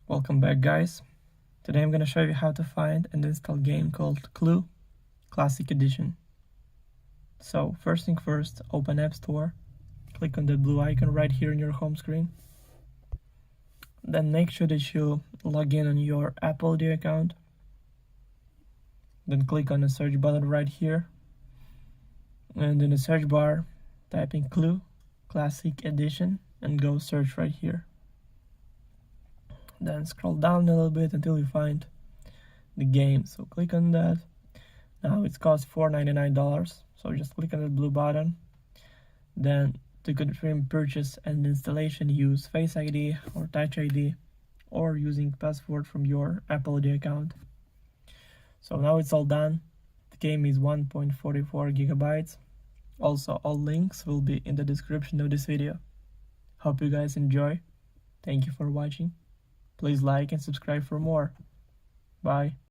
Welcome back, guys. Today I'm going to show you how to find and install a game called Clue Classic Edition. So first thing first, open App Store, click on the blue icon right here on your home screen. Then make sure that you log in on your Apple ID account. Then click on the search button right here. And in the search bar, type in Clue Classic Edition and go search right here. Then scroll down a little bit until you find the game. So click on that. Now it costs $4.99. So just click on the blue button. Then to confirm purchase and installation, use Face ID or Touch ID or using password from your Apple ID account. So now it's all done. The game is 1.44 gigabytes. Also, all links will be in the description of this video. Hope you guys enjoy. Thank you for watching. Please like and subscribe for more. Bye.